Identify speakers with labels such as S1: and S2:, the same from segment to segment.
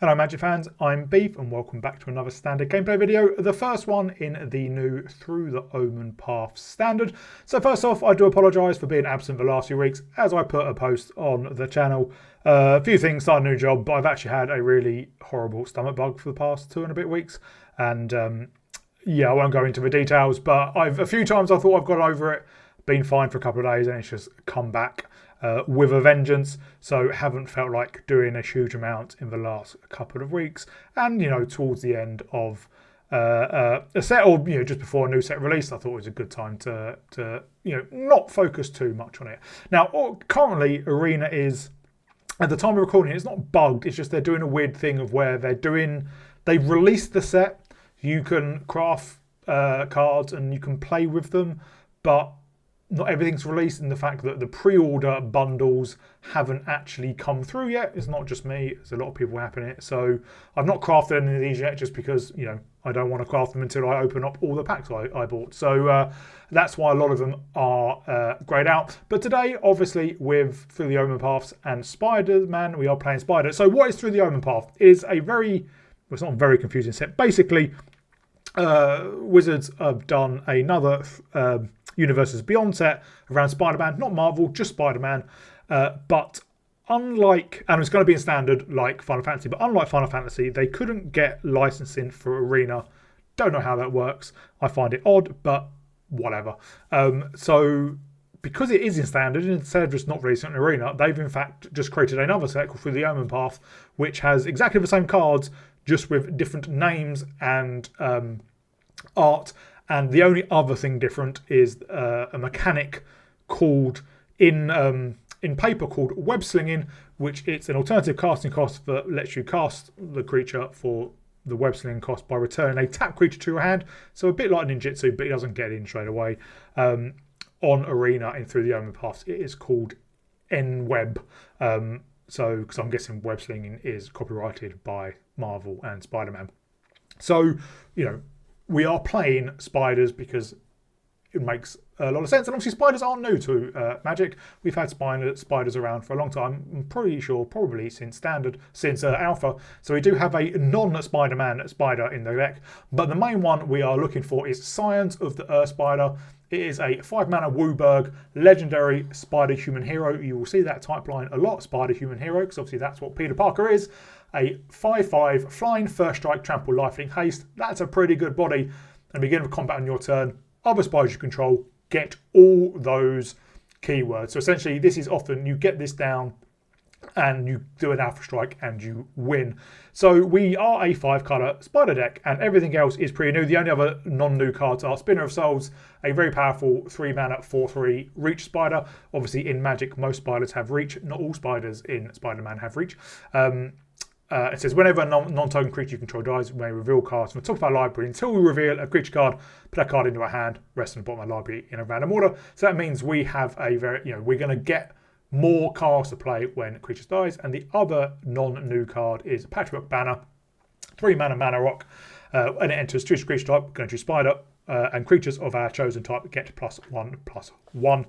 S1: Hello Magic fans, I'm Beef and welcome back to another standard gameplay video, the first one in the new Through the Omenpath standard. So first off, I do apologise for being absent the last few weeks as I put a post on the channel. A few things, started a new job, but I've actually had a really horrible stomach bug for the past 2 and a bit weeks. And yeah, I won't go into the details, but a few times I thought I've got over it, been fine for a couple of days and it's just come back. With a vengeance, so haven't felt like doing a huge amount in the last couple of weeks, and towards the end of a set, or just before a new set release, I thought it was a good time to not focus too much on it. Now currently Arena is, at the time of recording, it's not bugged, it's just they're doing a weird thing of where they've released the set, you can craft cards and you can play with them, but not everything's released, in the fact that the pre-order bundles haven't actually come through yet. It's not just me, there's a lot of people happening it. So I've not crafted any of these yet just because, I don't want to craft them until I open up all the packs I bought. So that's why a lot of them are greyed out. But today, obviously, with Through the Omenpaths and Spider-Man, we are playing Spider. So what is Through the Omenpath? It is a it's not a very confusing set. Basically, Wizards have done another Universes Beyond set around Spider-Man, not Marvel, just Spider-Man. But unlike, and it's going to be in standard like Final Fantasy, but unlike Final Fantasy, they couldn't get licensing for Arena. Don't know how that works. I find it odd, but whatever. So because it is in standard, instead of just not releasing an Arena, they've in fact just created another set called Through the Omenpath, which has exactly the same cards, just with different names and art. And the only other thing different is a mechanic called in paper called web slinging, which it's an alternative casting cost that lets you cast the creature for the web slinging cost by returning a tap creature to your hand. So a bit like ninjutsu, but it doesn't get in straight away. On Arena in Through the Omenpaths, it is called N-Web. So because I'm guessing web slinging is copyrighted by Marvel and Spider-Man. So we are playing spiders because it makes a lot of sense. And obviously spiders aren't new to Magic. We've had spiders around for a long time. I'm pretty sure probably since Alpha. So we do have a non-Spider-Man spider in the deck. But the main one we are looking for is Scions of the Earth Spider. It is a 5-mana Wooburg legendary spider human hero. You will see that type line a lot, spider human hero, because obviously that's what Peter Parker is. A 5/5 flying first strike trample lifelink haste. That's a pretty good body. And begin with combat on your turn. Other spiders you control get all those keywords. So essentially this is often you get this down and you do an alpha strike and you win. So we are a 5-colour spider deck and everything else is pretty new. The only other non-new cards are Spinner of Souls, a very powerful 3-mana 4/3 reach spider. Obviously in Magic most spiders have reach. Not all spiders in Spider-Man have reach. It says, whenever a non-token creature you control dies, we may reveal cards from the top of our library. Until we reveal a creature card, put that card into our hand, rest on the bottom of our library in a random order. So that means we have a we're going to get more cards to play when a creature dies. And the other non-new card is Patchwork Banner, 3-mana mana rock. And it enters choose creature type, going to spider, and creatures of our chosen type get +1/+1.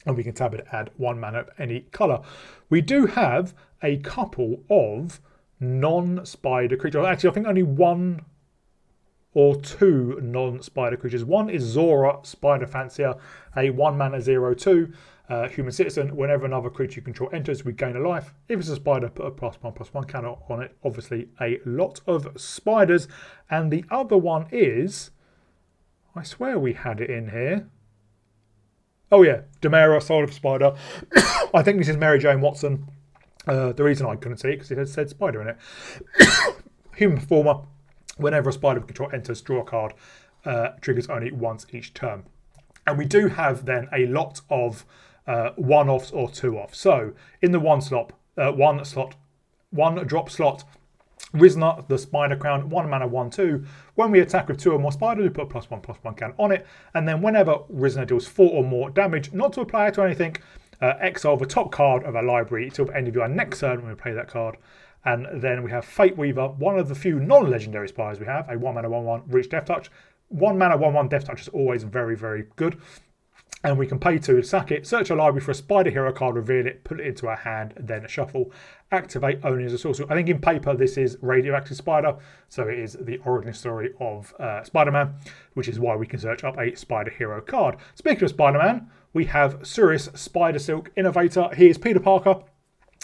S1: And we can tab it, add 1 mana of any colour. We do have a couple of non-spider creatures. Actually, I think only 1 or 2 non-spider creatures. One is Zora, Spider Fancier, a 1-mana 0/2 human citizen. Whenever another creature you control enters, we gain a life. If it's a spider, put a +1/+1 counter on it. Obviously, a lot of spiders. And the other one is, I swear we had it in here. Oh yeah, Demera, Soul of Spider. I think this is Mary Jane Watson. The reason I couldn't see it because it had said spider in it. Human Performer. Whenever a spider with control enters, draw a card. Triggers only once each turn. And we do have then a lot of 1-offs or 2-offs. So in the one drop slot, Rizna, the Spider Crown, 1-mana 1/2. When we attack with 2 or more spiders, we put a +1/+1 count on it. And then whenever Rizna deals 4 or more damage, not to a player to anything, exile the top card of our library until the end of our next turn when we play that card. And then we have Fate Weaver, one of the few non-legendary spiders we have, a 1-mana 1/1 reach Death Touch. 1-mana 1/1 Death Touch is always very, very good. And we can pay 2 to sack it, search our library for a spider hero card, reveal it, put it into our hand, then shuffle. Activate only as a sorcerer. I think in paper this is Radioactive Spider, so it is the origin story of Spider-Man, which is why we can search up a spider hero card. Speaking of Spider-Man, we have Suris Spider Silk Innovator. He is Peter Parker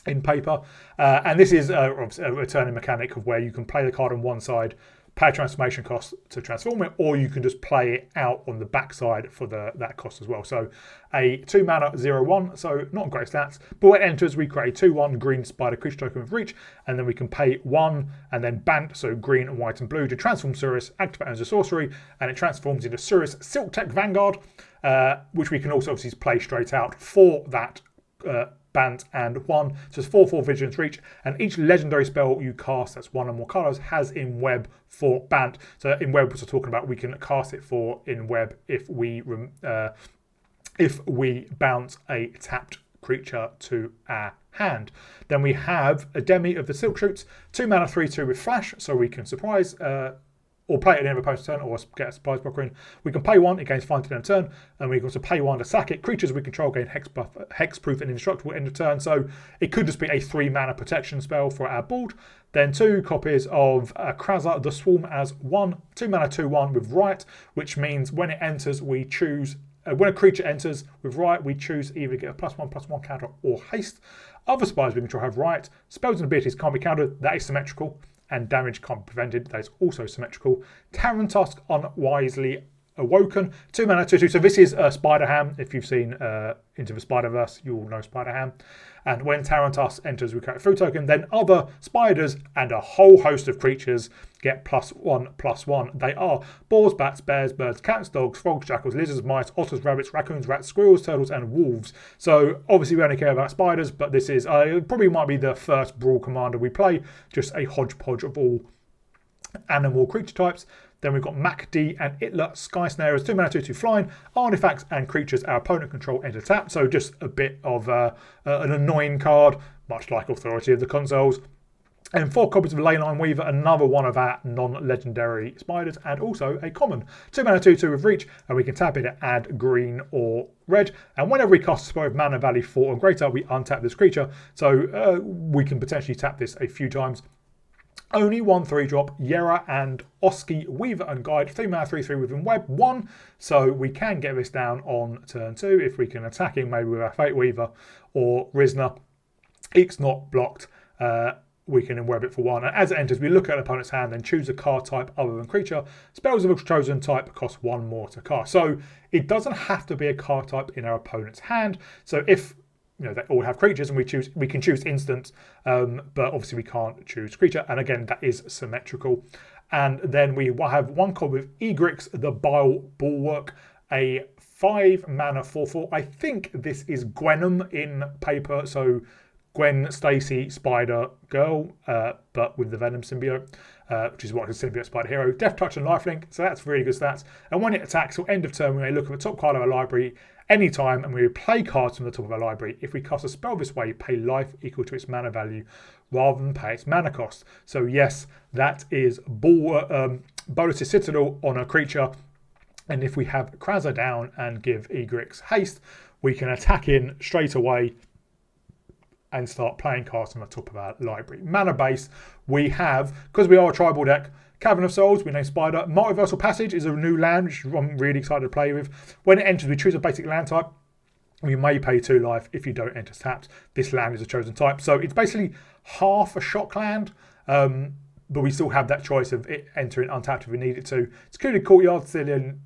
S1: in paper, and this is a returning mechanic of where you can play the card on one side, pay a transformation cost to transform it, or you can just play it out on the back side for that cost as well. So a 2 mana 0/1, so not great stats, but when it enters we create a 2/1 green spider creature token with reach, and then we can pay 1 and then Bant, so green and white and blue, to transform Suris, activate as a sorcery, and it transforms into Suris Silk Tech Vanguard, which we can also obviously play straight out for that Bant and 1, so it's 4/4 vigilance reach, and each legendary spell you cast that's 1 or more colours has in web for Bant. So in web, what we're talking about, we can cast it for in web if we bounce a tapped creature to our hand. Then we have a Demi of the Silk Shoots, 2 mana 3/2 with flash, so we can surprise or play it at the end of opponent's turn, or get a surprise blocker in. We can pay 1, it gains 5 to end of turn, and we can also pay 1 to sack it. Creatures we control gain hexproof and indestructible end of turn, so it could just be a 3 mana protection spell for our board. Then 2 copies of Kraza the Swarm as 1, 2 mana 2/1 with Riot, which means when it enters, we choose. When a creature enters with Riot, we choose either get a +1/+1 counter or haste. Other spiders we control have Riot. Spells and abilities can't be countered, that is symmetrical, and damage can't be prevented, that is also symmetrical. Tarantusk Unwisely Awoken, 2 mana 2/2. So this is Spider-Ham. If you've seen Into the Spider-Verse, you will know Spider-Ham. And when Tarantusk enters, we create a food token. Then other spiders and a whole host of creatures get +1/+1. They are boars, bats, bears, birds, cats, dogs, frogs, jackals, lizards, mice, otters, rabbits, raccoons, rats, squirrels, turtles, and wolves. So obviously we only care about spiders, but this is probably might be the first Brawl commander we play. Just a hodgepodge of all animal creature types. Then we've got Mac D and Itler Sky Snarers, 2 mana 2/2 flying, artifacts and creatures our opponent control enter tap. So just a bit of an annoying card, much like Authority of the Consoles. And 4 copies of Leyline Weaver, another one of our non-legendary spiders, and also a common. 2 mana 2/2 with reach, and we can tap it to add green or red. And whenever we cast a spell with mana value 4 or greater, we untap this creature. So we can potentially tap this a few times. Only 1 3-drop, Yera and Oski, Weaver and Guide, 3 mana 3/3 within web 1. So we can get this down on turn 2 if we can attack him maybe with our Fate Weaver or Rizna. It's not blocked. We can web it for 1. And as it enters, we look at an opponent's hand and choose a card type other than creature. Spells of a chosen type cost 1 more to cast. So it doesn't have to be a card type in our opponent's hand. So if they all have creatures and we can choose instant, but obviously we can't choose creature. And again, that is symmetrical. And then we have 1 card with Egrix, the Bile Bulwark, a 5 mana 4/4. I think this is Gwenum in paper. So Gwen Stacy Spider Girl, but with the Venom symbiote, which is what is a symbiote spider hero. Death Touch and Lifelink, so that's really good stats. And when it attacks or end of turn, we may look at the top card of our library anytime, and we would play cards from the top of our library. If we cast a spell this way, pay life equal to its mana value rather than pay its mana cost. So yes, that is Bolus's Citadel on a creature. And if we have Kraza down and give Egrix haste, we can attack in straight away and start playing cards on the top of our library. Mana base, we have, because we are a tribal deck, Cavern of Souls, we name Spider. Multiversal Passage is a new land, which I'm really excited to play with. When it enters, we choose a basic land type. We may pay 2 life if you don't enter tapped. This land is a chosen type. So it's basically half a shock land, but we still have that choice of it entering untapped if we need it to. Security Courtyard, still in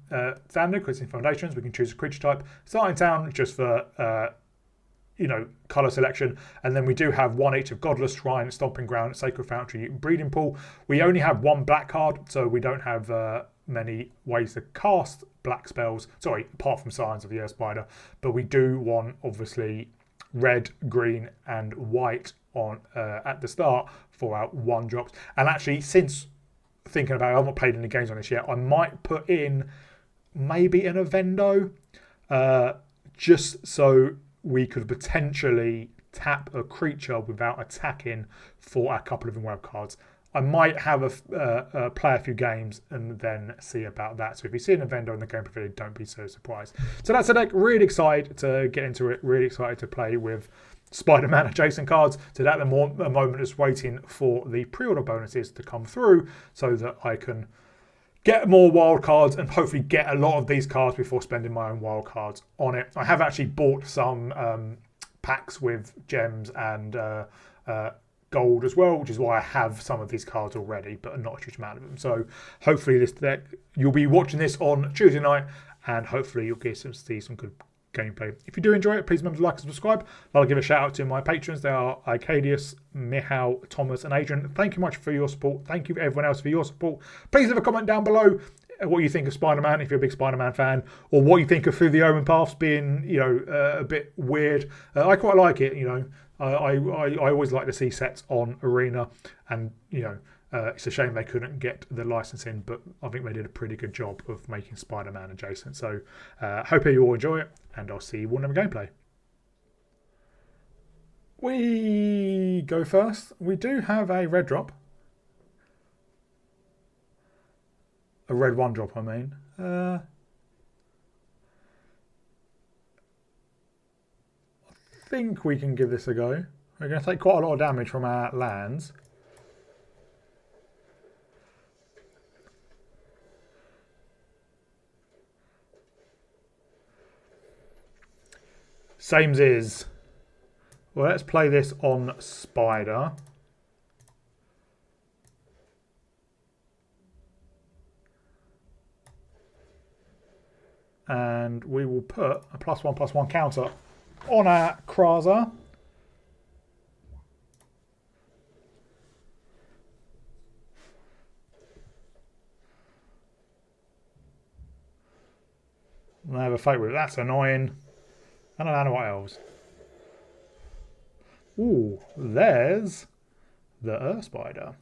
S1: standard, because it's in Foundations. We can choose a creature type. Starting Town, just for colour selection, and then we do have 1 each of Godless Shrine, Stomping Ground, Sacred Foundry, Breeding Pool. We only have 1 black card, so we don't have many ways to cast black spells, apart from Scions of the Earth Spider, but we do want obviously red, green and white on at the start for our 1-drops. And actually, since thinking about it, I've not played any games on this yet, I might put in maybe an Avendo, just so we could potentially tap a creature without attacking for a couple of in-web cards. I might have play a few games and then see about that. So if you see an event on the gameplay video, don't be so surprised. So that's a deck. Really excited to get into it. Really excited to play with Spider-Man adjacent cards. So that the moment is waiting for the pre-order bonuses to come through so that I can get more wild cards and hopefully get a lot of these cards before spending my own wild cards on it. I have actually bought some packs with gems and gold as well, which is why I have some of these cards already, but not a huge amount of them. So hopefully this deck, you'll be watching this on Tuesday night, and hopefully you'll get to see some good gameplay. If you do enjoy it, please remember to like and subscribe. I'll give a shout out to my patrons. They are Icadius, Michal, Thomas and Adrian. Thank you much for your support. Thank you everyone else for your support. Please leave a comment down below what you think of Spider-Man, if you're a big Spider-Man fan, or what you think of Through the Omenpaths being, a bit weird. I quite like it, I always like to see sets on Arena, and it's a shame they couldn't get the licensing, but I think they did a pretty good job of making Spider-Man adjacent. So hope you all enjoy it, and I'll see you all in the gameplay. We go first. We do have a red drop. A red one drop, I mean. I think we can give this a go. We're going to take quite a lot of damage from our lands. Sames is. Well, let's play this on Spider. And we will put a +1/+1 counter on our Kraza. And I have a fight with it. That's annoying. And I don't know what else. Ooh, there's the Earth Spider.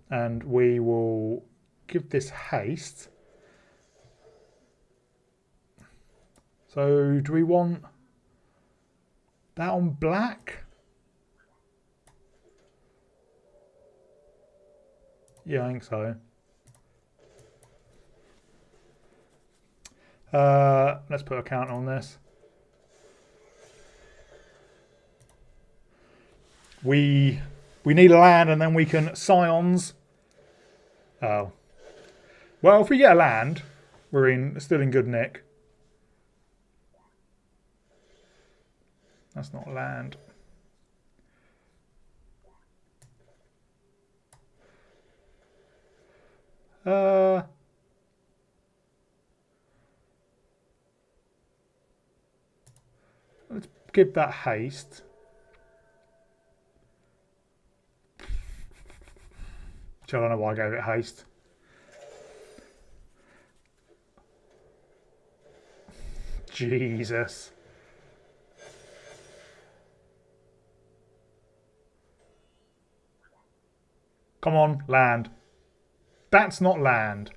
S1: And we will give this haste. So do we want that on black? Yeah, I think so. Let's put a counter on this. We need a land, and then we can Scions. Oh. Well, if we get a land, we're still in good nick. That's not land. Let's give that haste. I don't know why I gave it haste. Jesus. Come on, land. That's not land.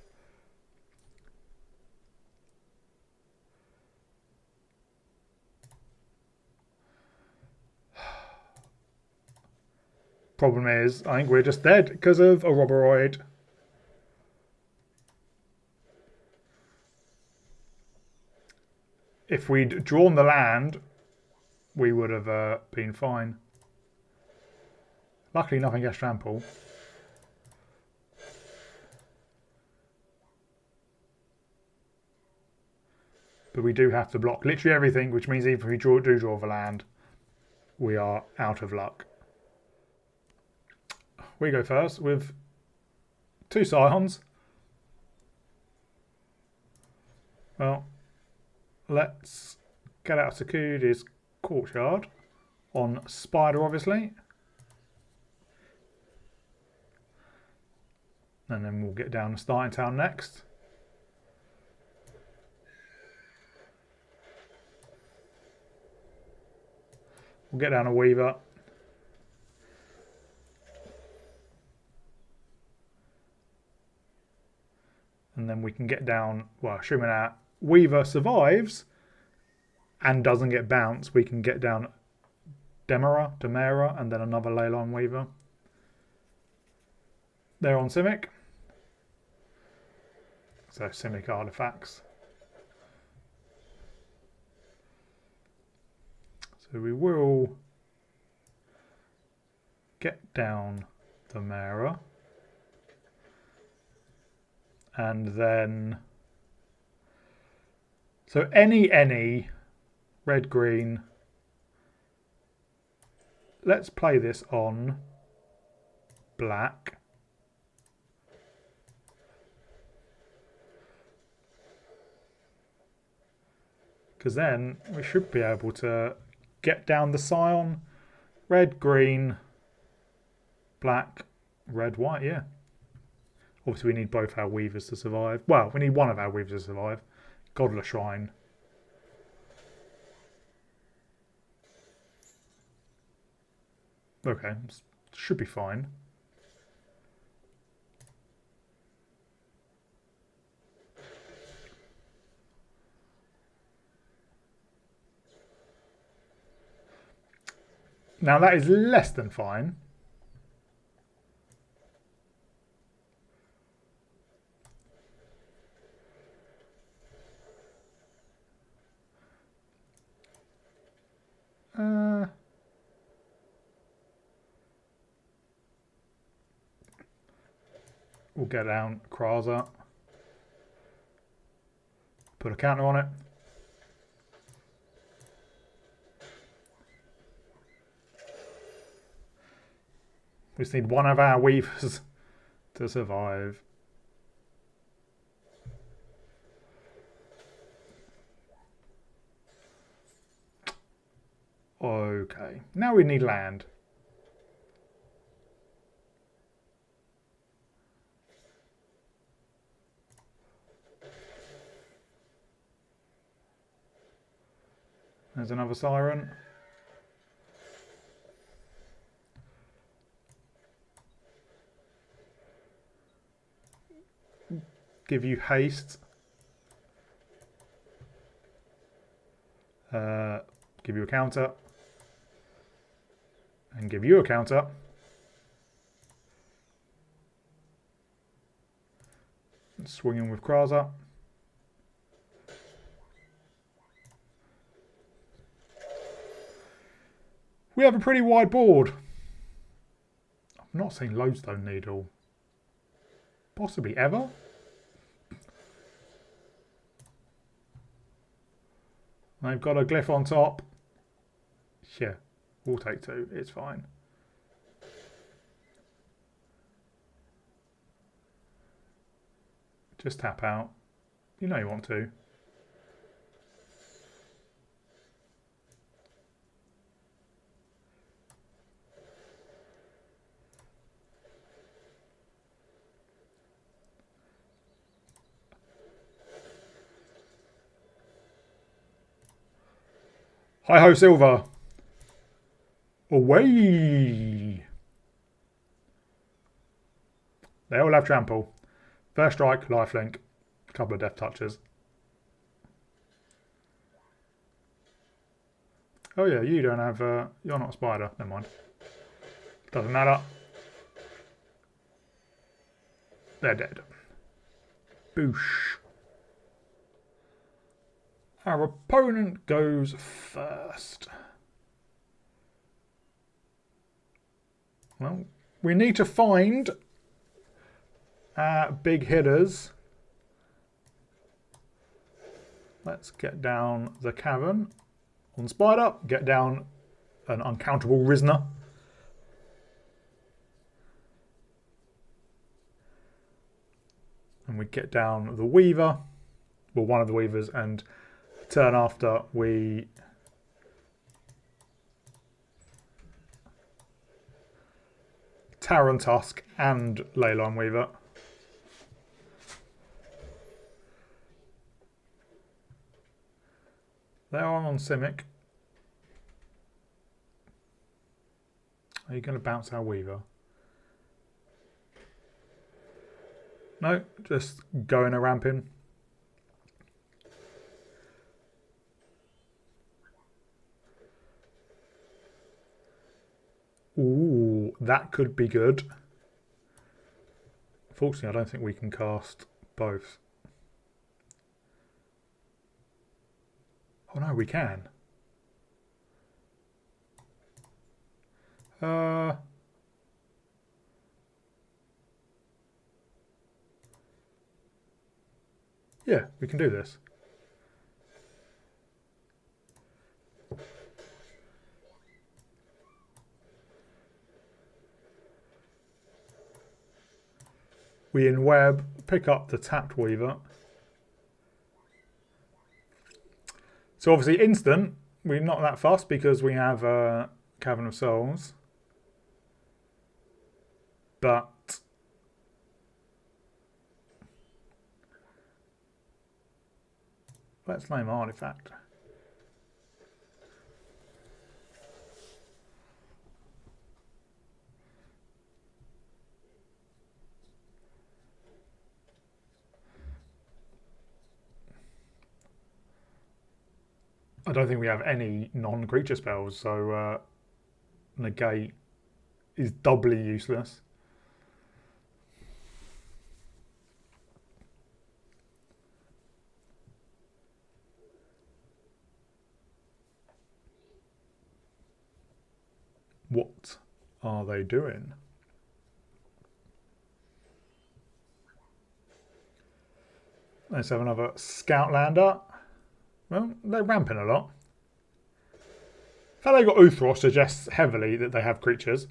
S1: Problem is, I think we're just dead because of a Robberoid. If we'd drawn the land, we would have been fine. Luckily, nothing gets trampled. But we do have to block literally everything, which means even if we do draw the land, we are out of luck. We go first with 2 Scions. Well, let's get out Sakudi's Courtyard on Spider, obviously. And then we'll get down to Starting Town next. We'll get down a Weaver. And then we can get down, well, assuming our Weaver survives and doesn't get bounced, we can get down Demera, and then another Leyline Weaver. They're on Simic. So Simic artifacts. So we will get down the Mera. And then, so any, red, green. Let's play this on black. Because then we should be able to get down the Scion. Red, green, black, red, white, yeah. Obviously, we need both our Weavers to survive. Well, we need one of our Weavers to survive. Godless Shrine. Okay, should be fine. Now that is less than fine. We'll get down Kraza. Put a counter on it. We just need one of our Weavers to survive. Okay, now we need land. There's another Siren. Give you haste. Give you a counter. And give you a counter. Swinging with Kraza. We have a pretty wide board. I've not seen Lodestone Needle. Possibly ever. They've got a glyph on top. Yeah, we'll take two. It's fine. Just tap out. You know you want to. Hi-ho, Silver. Away. They all have trample. First strike, lifelink. A couple of death touches. Oh yeah, you don't have... you're not a spider. Never mind. Doesn't matter. They're dead. Boosh. Our opponent goes first. Well, we need to find our big hitters. Let's get down the Cavern on Spider. Get down an uncountable Rizner. And we get down the Weaver. Well, one of the Weavers, and turn after we Taran Tusk and Leyline Weaver. They are on Simic. Are you going to bounce our Weaver? No, just going a ramping. That could be good. Fortunately, I don't think we can cast both. Oh no, we can. Yeah, we can do this. We in web, pick up the tapped Weaver. So obviously instant, we're not that fast because we have Cavern of Souls. But let's name artifact. I don't think we have any non-creature spells, so negate is doubly useless. What are they doing? Let's have another Scoutlander. Well, they're ramping a lot. The fact they got Uthros suggests heavily that they have creatures.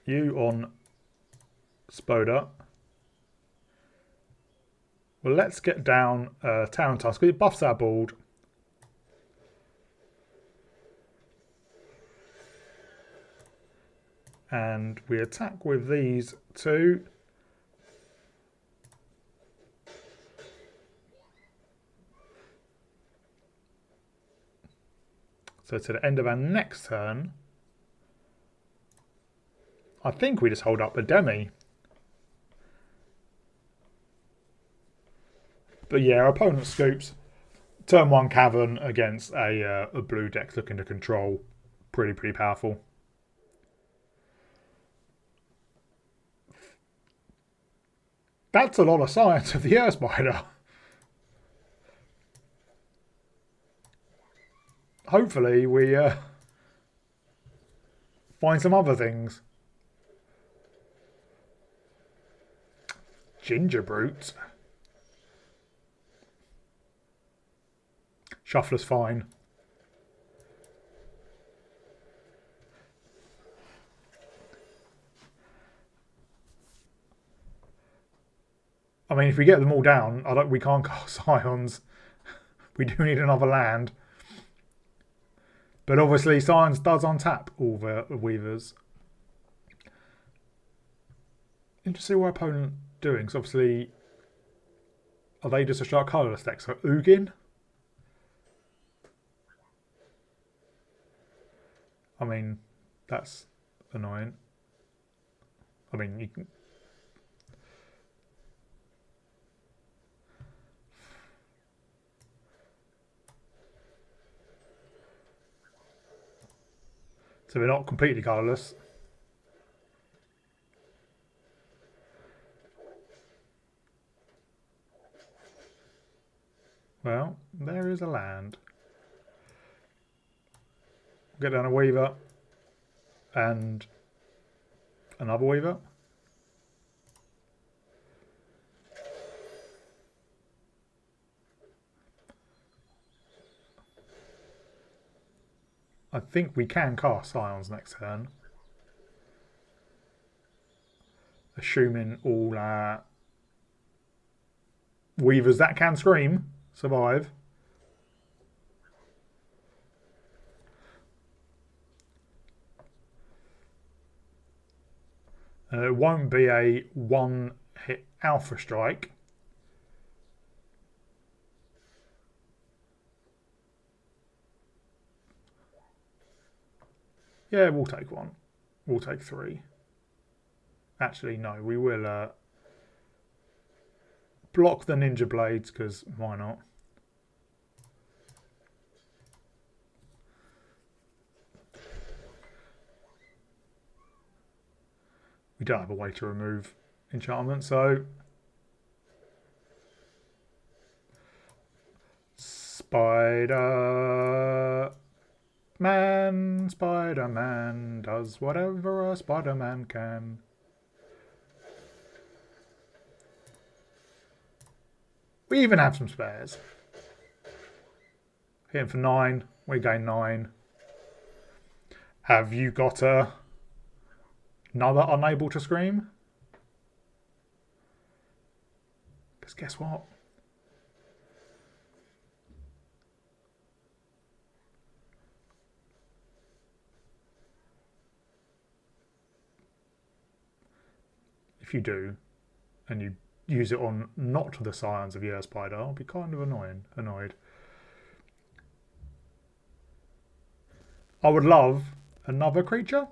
S1: You on Spoda. Well, let's get down Town Tusk. It buffs our board. And we attack with these two. So to the end of our next turn, I think we just hold up a Demi. But yeah, our opponent scoops. Turn 1 Cavern against a blue deck looking to control. Pretty powerful. That's a lot of Science of the Earth Spider. Hopefully we find some other things. Ginger Brute. Shuffler's fine. I mean, if we get them all down, we can't cast Scions. We do need another land. But obviously, Scions does untap all the Weavers. Interesting what our opponent doing. So obviously, are they just a shark colourless deck? So Ugin? I mean, that's annoying. I mean, you can... So they're not completely colourless. Well, there is a land. Get down a Weaver and another Weaver. I think we can cast Scions next turn. Assuming all our Weavers that can scream survive. It won't be a one-hit Alpha Strike. Yeah, we'll take one. We'll take 3. Actually, no, we will block the Ninja Blades, because why not? don't have a way to remove enchantment, so Spider-Man does whatever a Spider-Man can. We even have some spares. Hitting for 9, we gain 9. Have you got another unable to scream? Because guess what? If you do, and you use it on not the Scions of Year Spider, I'll be kind of annoyed. I would love another creature.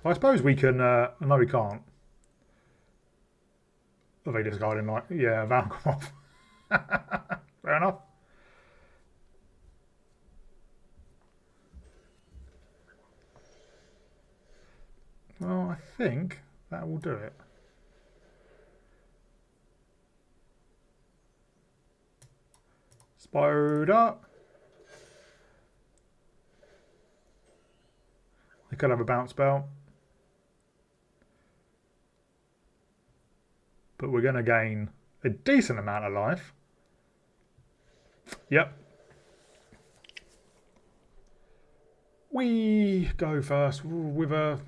S1: I suppose we can. No, we can't. Are they discarding like Valkyrie? Fair enough. Well, I think that will do it. Spider. They could have a bounce spell. But we're going to gain a decent amount of life. Yep. We go first with a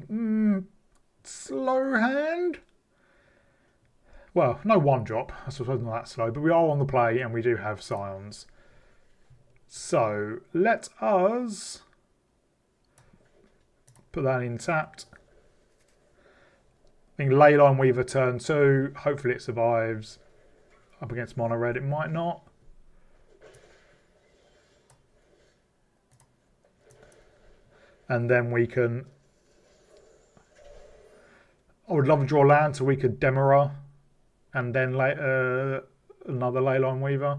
S1: slow hand. Well, no one drop. I suppose not that slow, but we are on the play and we do have Scions. So let us put that in tapped. I think Leyline Weaver turn 2. Hopefully it survives. Up against mono red, it might not. And then we can. I would love to draw land so we could Demora and then another Leyline Weaver.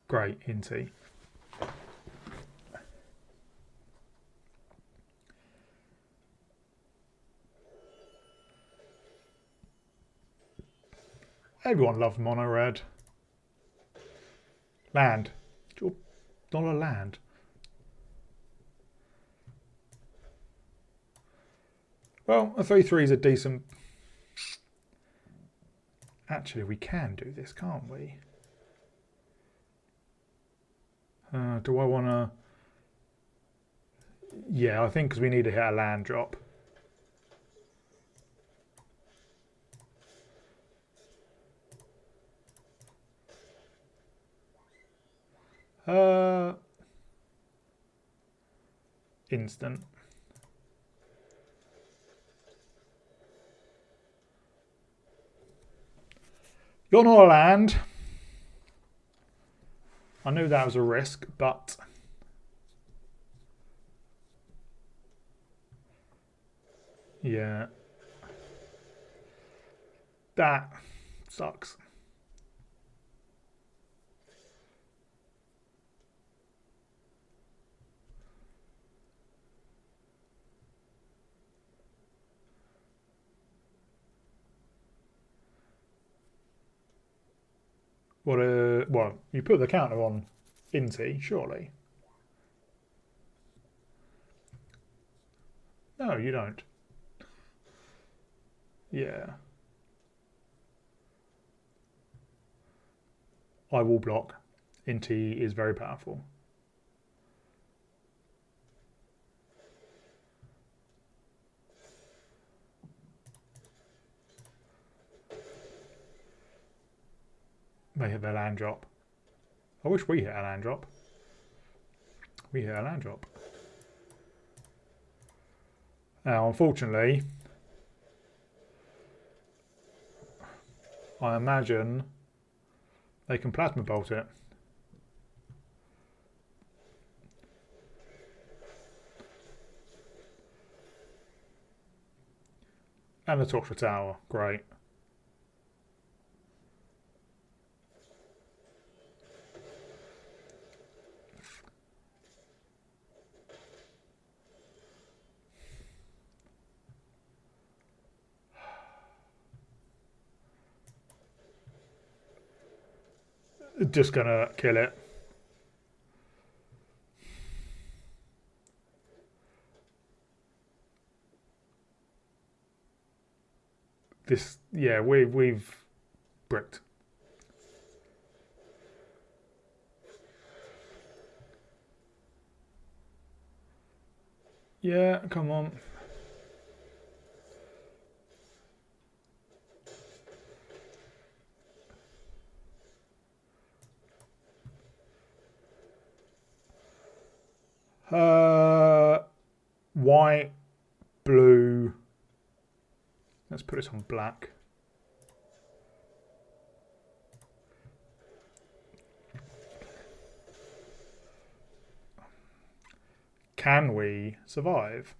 S1: Great, Inti. Everyone loves mono red. Land. Dollar land. Well, a 3/3 is a decent. Actually, we can do this, can't we? Do I want to? Yeah, I think because we need to hit a land drop. Instant. You're not a land. I knew that was a risk, but yeah, that sucks. Well, you put the counter on Inti, surely. No, you don't. Yeah. I will block. Inti is very powerful. They hit their land drop. I wish we hit a land drop. We hit a land drop. Now, unfortunately, I imagine they can plasma bolt it. And the Torture Tower, great. just gonna kill it. This, yeah, we've bricked. Yeah, come on. White, blue. Let's put this on black. Can we survive?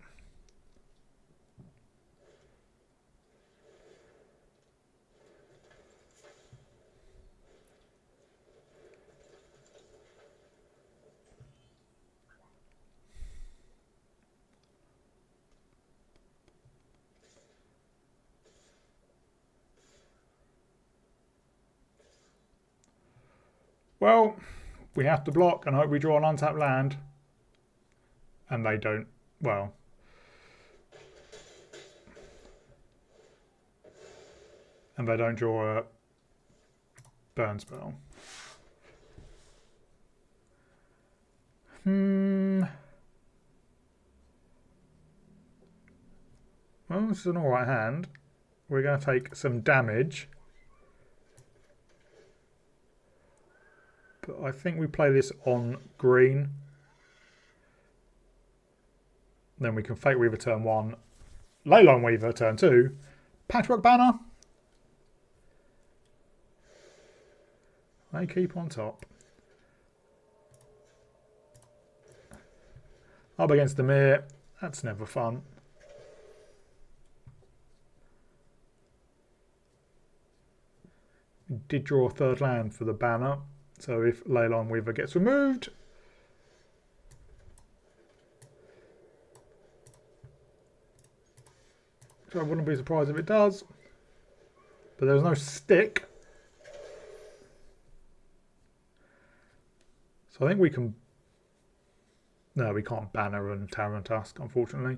S1: Well, we have to block and hope we draw an untapped land. And they don't, well. And they don't draw a burn spell. Well, this is an alright hand. We're going to take some damage. But I think we play this on green. Then we can Fate Weaver turn 1. Leyline Weaver turn 2. Patchwork Banner. They keep on top. Up against the mirror. That's never fun. We did draw a third land for the banner. So if Leyline Weaver gets removed, so I wouldn't be surprised if it does. But there's no stick. So I think we can... No, we can't banner and Tyrant Tusk, unfortunately.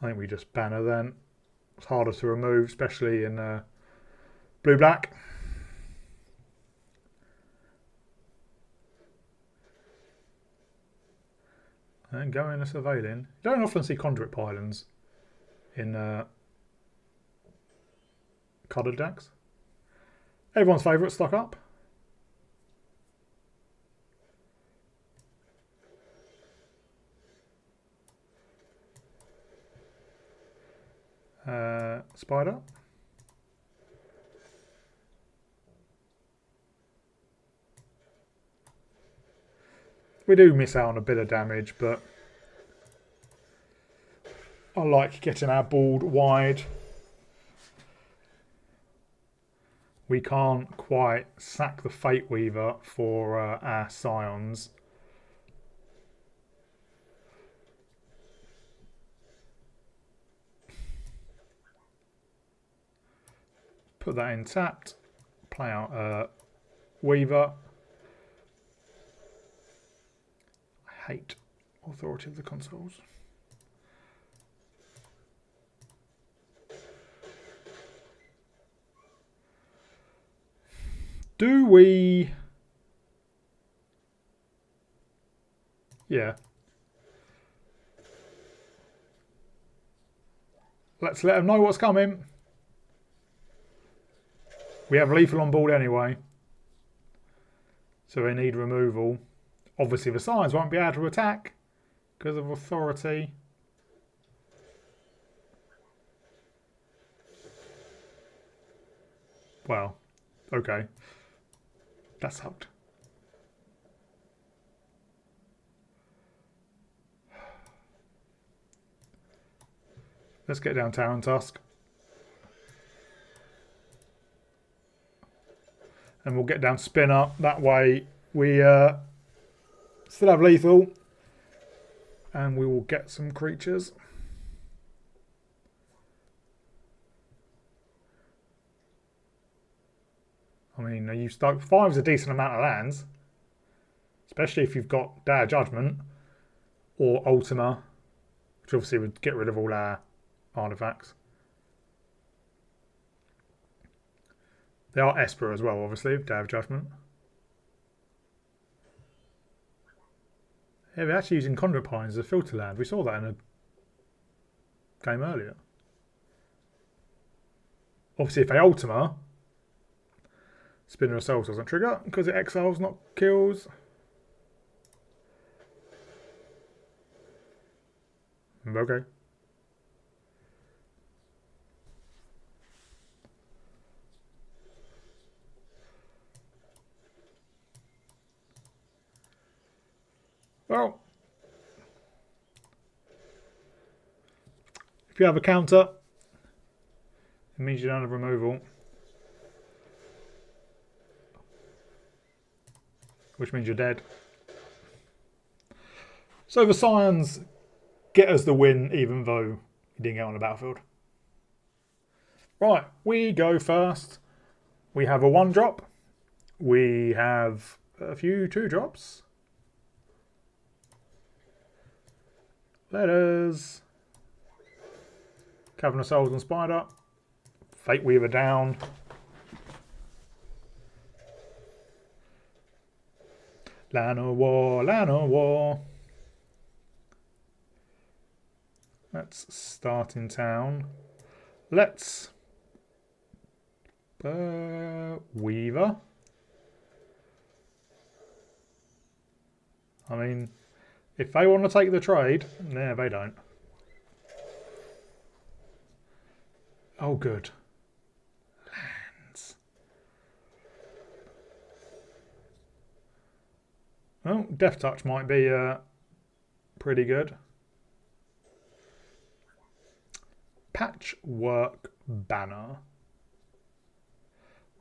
S1: I think we just banner then. It's harder to remove, especially in blue-black. And go in a Surveilling. You don't often see Conduit Pylons in colored decks. Everyone's favourite, stock up. Spider. We do miss out on a bit of damage, but I like getting our board wide. We can't quite sack the Fate Weaver for our Scions. Put that in tapped. Play out Weaver. I hate Authority of the Consoles. Do we... Yeah. Let's let them know what's coming. We have lethal on board anyway. So they need removal. Obviously the Scions won't be able to attack because of authority. Well, okay. That sucked. Let's get down Tyrant Tusk. And we'll get down Spinner. That way we still have lethal. And we will get some creatures. I mean, are you stuck? 5's a decent amount of lands, especially if you've got Dire Judgment or Ultima, which obviously would get rid of all our artifacts. They are Esper as well, obviously, Dire Judgment. Yeah, we're actually using Conduit Pines as a filter land. We saw that in a game earlier. Obviously, if they Ultima, Spinner of Souls doesn't trigger because it exiles, not kills. Okay. Well, if you have a counter, it means you don't have removal, which means you're dead. So the Scions get us the win, even though he didn't get on the battlefield. Right, we go first. We have a 1-drop. We have a few 2-drops. Letters. Cavern of Souls and Spider. Fate Weaver down. Llanowar, Llanowar. Let's start in town. Let's Weaver. I mean, if they want to take the trade, no, they don't. Oh, good. Lands. Well, Death Touch might be pretty good. Patchwork Banner.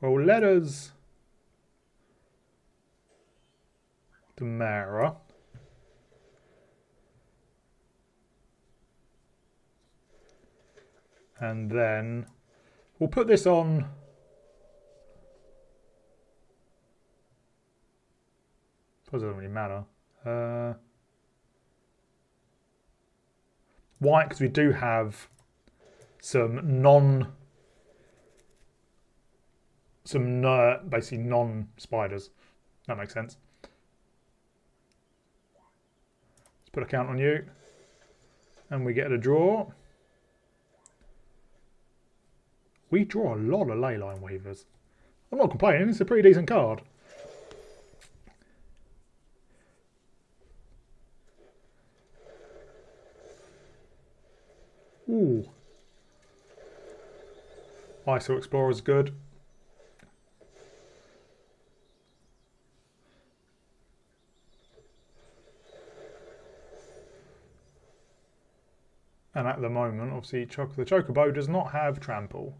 S1: Well, let us Demara. And then we'll put this on I suppose it doesn't really matter. White, because we do have some basically non-spiders. That makes sense. Let's put a count on you. And we get a draw. We draw a lot of Leyline Weavers. I'm not complaining, it's a pretty decent card. Ooh. ISO Explorer is good. And at the moment, obviously, the Chocobo does not have Trample.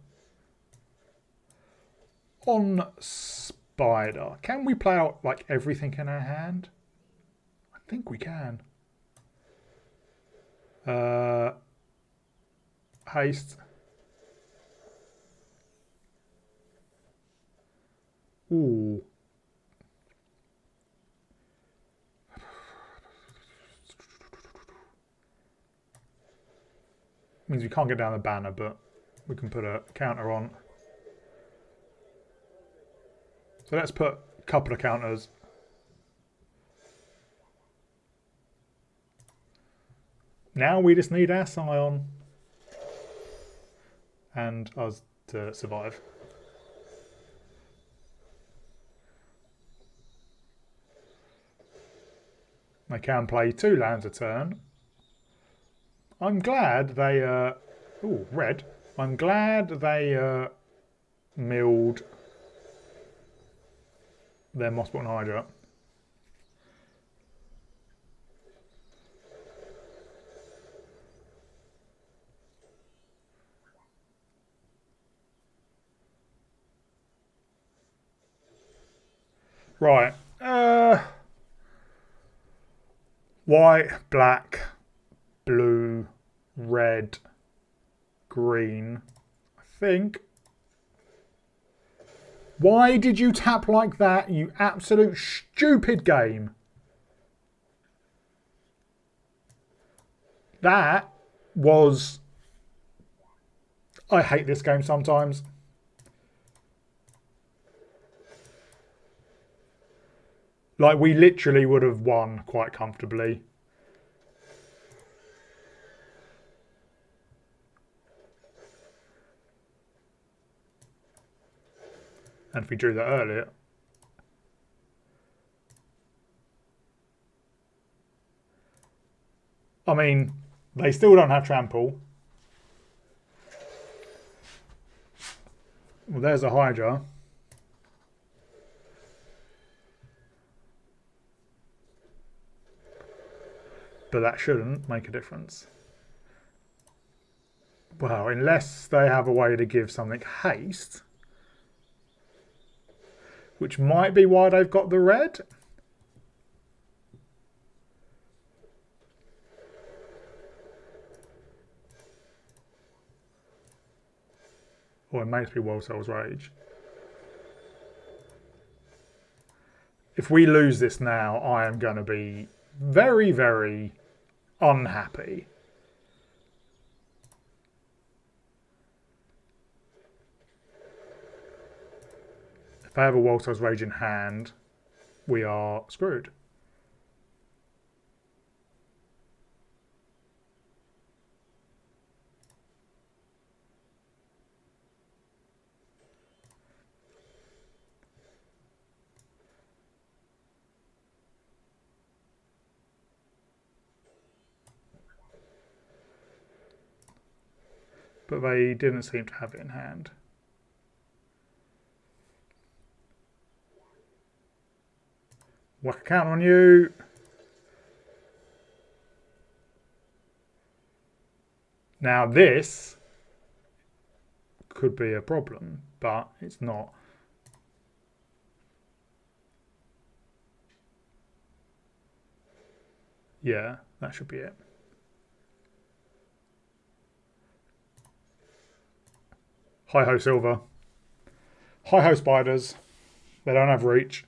S1: On Spider, can we play out like everything in our hand? I think we can. Haste. Ooh. Means we can't get down the banner, but we can put a counter on. So let's put a couple of counters. Now we just need our Scion and us to survive. They can play 2 lands a turn. I'm glad they, ooh, red. I'm glad they milled their Mossbot Hydra. Right. White, black, blue, red, green. I think Why did you tap like that, you absolute stupid game? That was... I hate this game sometimes. Like, we literally would have won quite comfortably. And if we drew that earlier... I mean, they still don't have trample. Well, there's a Hydra. But that shouldn't make a difference. Well, unless they have a way to give something haste, which might be why they've got the red. Or it may be World Cell's Rage. If we lose this now, I am going to be very, very unhappy. If I have a World Cell's Rage in hand, we are screwed. But they didn't seem to have it in hand. Whack a counter on you. Now this could be a problem, but it's not. Yeah, that should be it. Hi-ho silver. Hi-ho spiders. They don't have reach.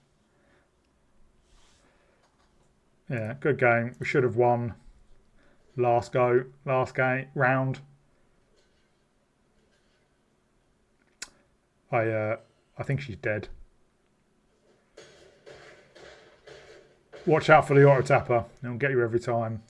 S1: Yeah, good game. We should have won last go, last game, round. I think she's dead. Watch out for the auto tapper. It'll get you every time.